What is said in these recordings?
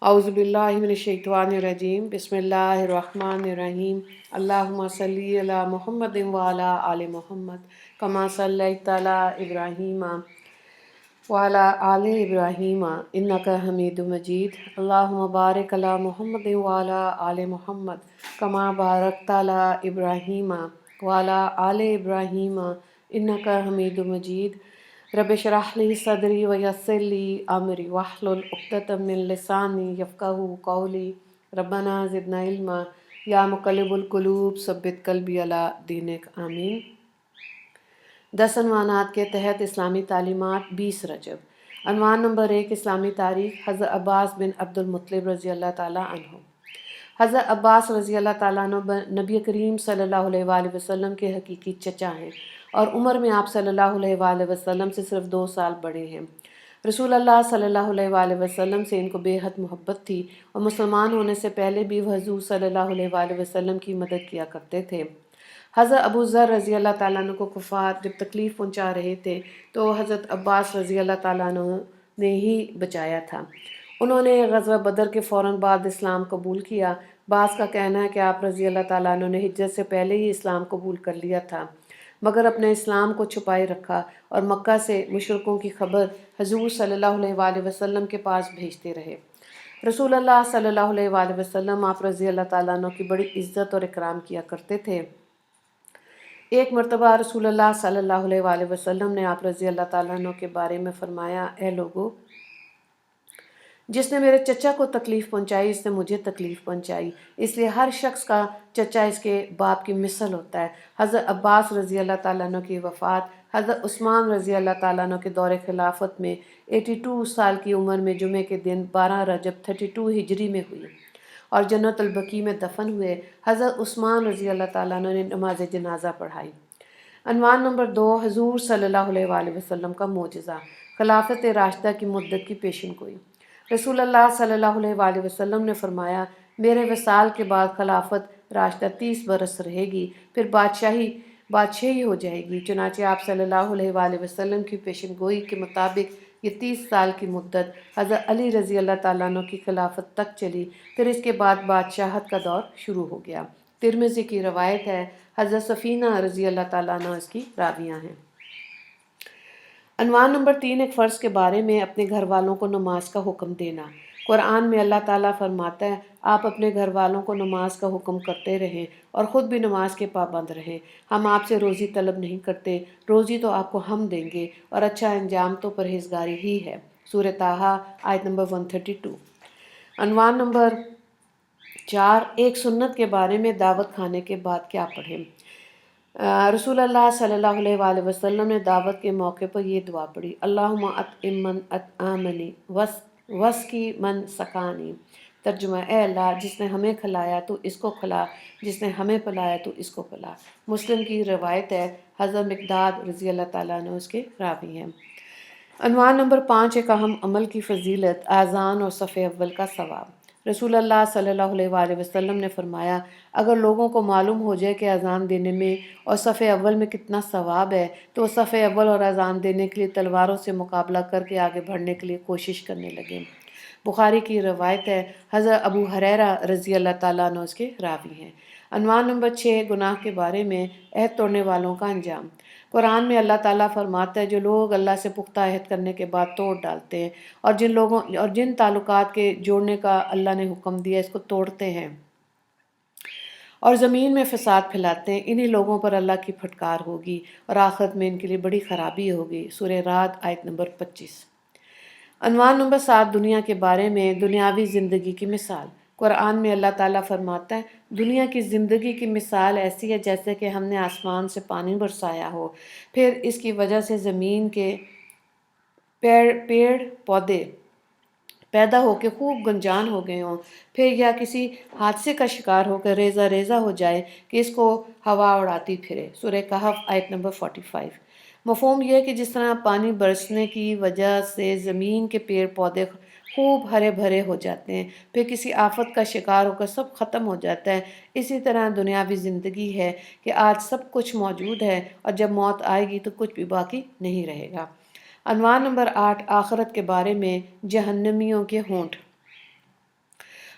اعوذ باللہ من الشیطان الرجیم بسم اللہ الرحمن الرحیم اللہم صلی علی محمد وعلی آل محمد کما صلیت علی ابراہیم وعلی آل ابراہیم انک حمید مجید اللہم بارک علی محمد وعلی آل محمد کما بارکت علی ابراہیم وعلی آل ابراہیم انک حمید مجید رب اشرح لی صدری ویسر لی امری واحلل عقدۃ من لسانی یفقہوا قولی ربنا زدنا علما یا مقلب القلوب ثبت قلبی علی دینک آمین۔ 10 عنوانات کے تحت اسلامی تعلیمات 20 رجب۔ عنوان نمبر 1 اسلامی تاریخ۔ حضرت عباس بن عبد المطلب رضی اللہ تعالیٰ عنہ۔ حضرت عباس رضی اللہ تعالیٰ عنہ نبی کریم صلی اللہ علیہ وآلہ وسلم کے حقیقی چچا ہیں اور عمر میں آپ صلی اللہ علیہ وآلہ وسلم سے صرف 2 سال بڑے ہیں۔ رسول اللہ صلی اللہ علیہ وآلہ وسلم سے ان کو بے حد محبت تھی اور مسلمان ہونے سے پہلے بھی وہ حضور صلی اللہ علیہ وآلہ وسلم کی مدد کیا کرتے تھے۔ حضرت ابو ذر رضی اللہ تعالیٰ عنہ کو کفار جب تکلیف پہنچا رہے تھے تو حضرت عباس رضی اللہ تعالیٰ عنہ نے ہی بچایا تھا۔ انہوں نے غزوہ بدر کے فوراً بعد اسلام قبول کیا۔ بعض کا کہنا ہے کہ آپ رضی اللہ تعالیٰ عنہ نے ہجرت سے پہلے ہی اسلام قبول کر لیا تھا، مگر اپنے اسلام کو چھپائے رکھا اور مکہ سے مشرکوں کی خبر حضور صلی اللہ علیہ وآلہ وسلم کے پاس بھیجتے رہے۔ رسول اللہ صلی اللہ علیہ وآلہ وسلم آپ رضی اللہ تعالیٰ عنہ کی بڑی عزت اور اکرام کیا کرتے تھے۔ ایک مرتبہ رسول اللہ صلی اللہ علیہ وآلہ وسلم نے آپ رضی اللہ تعالیٰ عنہ کے بارے میں فرمایا، اے لوگو، جس نے میرے چچا کو تکلیف پہنچائی اس نے مجھے تکلیف پہنچائی، اس لیے ہر شخص کا چچا اس کے باپ کی مثل ہوتا ہے۔ حضرت عباس رضی اللہ تعالیٰ عنہ کی وفات حضرت عثمان رضی اللہ تعالیٰ عنہ کے دور خلافت میں 82 سال کی عمر میں جمعے کے دن 12 رجب 32 ہجری میں ہوئی اور جنت البقیع میں دفن ہوئے۔ حضرت عثمان رضی اللہ تعالیٰ عنہ نے نماز جنازہ پڑھائی۔ عنوان نمبر 2 حضور صلی اللہ علیہ وآلہ وسلم کا معجزہ، خلافت راشدہ کی مدت کی پیشن گوئی۔ رسول اللہ صلی اللہ علیہ وآلہ وسلم نے فرمایا، میرے وصال کے بعد خلافت راشدہ 30 برس رہے گی، پھر بادشاہی ہو جائے گی۔ چنانچہ آپ صلی اللہ علیہ وآلہ وسلم کی پیشن گوئی کے مطابق یہ 30 سال کی مدت حضرت علی رضی اللہ تعالیٰ عنہ کی خلافت تک چلی، پھر اس کے بعد بادشاہت کا دور شروع ہو گیا۔ ترمذی کی روایت ہے، حضرت سفینہ رضی اللہ تعالیٰ عنہ اس کی راویہ ہیں۔ عنوان نمبر 3 ایک فرض کے بارے میں اپنے گھر والوں کو نماز کا حکم دینا۔ قرآن میں اللہ تعالیٰ فرماتا ہے، آپ اپنے گھر والوں کو نماز کا حکم کرتے رہیں اور خود بھی نماز کے پابند رہیں۔ ہم آپ سے روزی طلب نہیں کرتے، روزی تو آپ کو ہم دیں گے اور اچھا انجام تو پرہیزگاری ہی ہے۔ سورہ طٰہٰ آیت نمبر 132۔ عنوان نمبر 4 ایک سنت کے بارے میں دعوت کھانے کے بعد کیا پڑھیں۔ رسول اللہ صلی اللہ علیہ وآلہ وسلم نے دعوت کے موقع پر یہ دعا پڑھی، اللہم اطعم من اطعمنی واسقی من سقانی۔ ترجمہ، اے اللہ جس نے ہمیں کھلایا تو اس کو کھلا، جس نے ہمیں پلایا تو اس کو پلا۔ مسلم کی روایت ہے، حضرت مقداد رضی اللہ تعالیٰ عنہ اس کے راوی ہیں۔ عنوان نمبر 5 ایک اہم عمل کی فضیلت، اذان اور صف اول کا ثواب۔ رسول اللہ صلی اللہ علیہ وآلہ وسلم نے فرمایا، اگر لوگوں کو معلوم ہو جائے کہ اذان دینے میں اور صف اول میں کتنا ثواب ہے تو وہ صف اول اور اذان دینے کے لیے تلواروں سے مقابلہ کر کے آگے بڑھنے کے لیے کوشش کرنے لگے۔ بخاری کی روایت ہے، حضرت ابو ہریرہ رضی اللہ تعالیٰ عنہ اس کے راوی ہیں۔ عنوان نمبر 6 گناہ کے بارے میں عہد توڑنے والوں کا انجام۔ قرآن میں اللہ تعالیٰ فرماتا ہے، جو لوگ اللہ سے پختہ عہد کرنے کے بعد توڑ ڈالتے ہیں اور جن تعلقات کے جوڑنے کا اللہ نے حکم دیا اس کو توڑتے ہیں اور زمین میں فساد پھیلاتے ہیں، انہی لوگوں پر اللہ کی پھٹکار ہوگی اور آخرت میں ان کے لیے بڑی خرابی ہوگی۔ سورہ رعد آیت نمبر 25۔ عنوان نمبر 7 دنیا کے بارے میں دنیاوی زندگی کی مثال۔ قرآن میں اللہ تعالیٰ فرماتا ہے، دنیا کی زندگی کی مثال ایسی ہے جیسے کہ ہم نے آسمان سے پانی برسایا ہو، پھر اس کی وجہ سے زمین کے پیڑ پودے پیدا ہو کے خوب گنجان ہو گئے ہوں، پھر یا کسی حادثے کا شکار ہو کر ریزہ ریزہ ہو جائے کہ اس کو ہوا اڑاتی پھرے۔ سورہ کہف آیت نمبر 45۔ مفہوم یہ ہے کہ جس طرح پانی برسنے کی وجہ سے زمین کے پیڑ پودے خوب ہرے بھرے ہو جاتے ہیں، پھر کسی آفت کا شکار ہو کر سب ختم ہو جاتا ہے، اسی طرح دنیاوی زندگی ہے کہ آج سب کچھ موجود ہے اور جب موت آئے گی تو کچھ بھی باقی نہیں رہے گا۔ عنوان نمبر 8 آخرت کے بارے میں جہنمیوں کے ہونٹ۔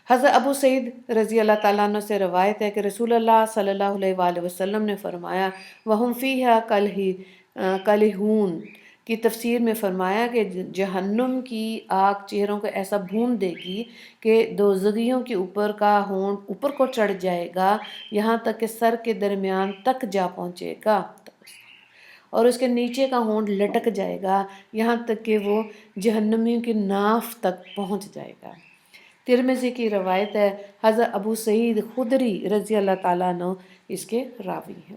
حضرت ابو سعید رضی اللہ تعالیٰ عنہ سے روایت ہے کہ رسول اللہ صلی اللہ علیہ وآلہ وسلم نے فرمایا وَهُمْ فِيهَا كَالِحُونَ کی تفسیر میں فرمایا کہ جہنم کی آگ چہروں کو ایسا بھون دے گی کہ دوزخیوں کے اوپر کا ہونٹ اوپر کو چڑھ جائے گا یہاں تک کہ سر کے درمیان تک جا پہنچے گا، اور اس کے نیچے کا ہونٹ لٹک جائے گا یہاں تک کہ وہ جہنمیوں کی ناف تک پہنچ جائے گا۔ ترمذی کی روایت ہے، حضرت ابو سعید خدری رضی اللہ تعالیٰ عنہ اس کے راوی ہیں۔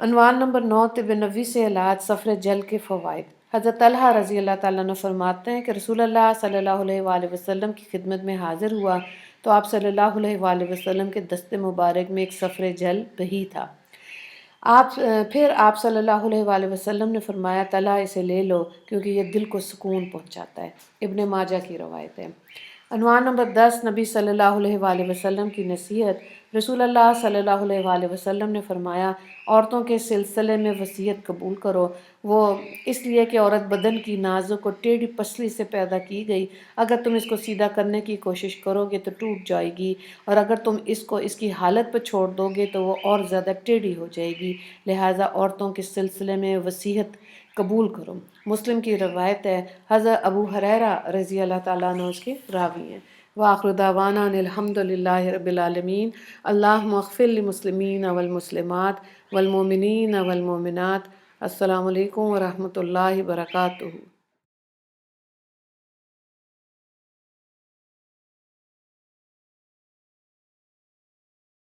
عنوان نمبر 9، طب نبوی سے علاج صفر جل کے فوائد۔ حضرت طلحہ رضی اللہ تعالیٰ عنہ فرماتے ہیں کہ رسول اللہ صلی اللہ علیہ وآلہ وسلم کی خدمت میں حاضر ہوا تو آپ صلی اللہ علیہ وآلہ وسلم کے دست مبارک میں ایک صفر جل بہی تھا۔ پھر آپ صلی اللہ علیہ وآلہ وسلم نے فرمایا طلحہ اسے لے لو کیونکہ یہ دل کو سکون پہنچاتا ہے۔ ابن ماجہ کی روایت ہے۔ عنوان نمبر 10، نبی صلی اللہ علیہ وآلہ وسلم کی نصیحت۔ رسول اللہ صلی اللہ علیہ وآلہ وسلم نے فرمایا عورتوں کے سلسلے میں وصیت قبول کرو، وہ اس لیے کہ عورت بدن کی نازک اور ٹیڑھی پسلی سے پیدا کی گئی، اگر تم اس کو سیدھا کرنے کی کوشش کرو گے تو ٹوٹ جائے گی، اور اگر تم اس کو اس کی حالت پر چھوڑ دو گے تو وہ اور زیادہ ٹیڑھی ہو جائے گی، لہٰذا عورتوں کے سلسلے میں وصیت قبول کرو۔ مسلم کی روایت ہے، حضرت ابو ہریرہ رضی اللہ تعالیٰ عنہ اس کے راوی ہیں۔ وآخر دعوانا ان الحمد للہ رب العالمین، اللہم اغفر للمسلمین والمسلمات والمؤمنین والمؤمنات۔ السلام علیکم ورحمۃ اللہ وبرکاتہ۔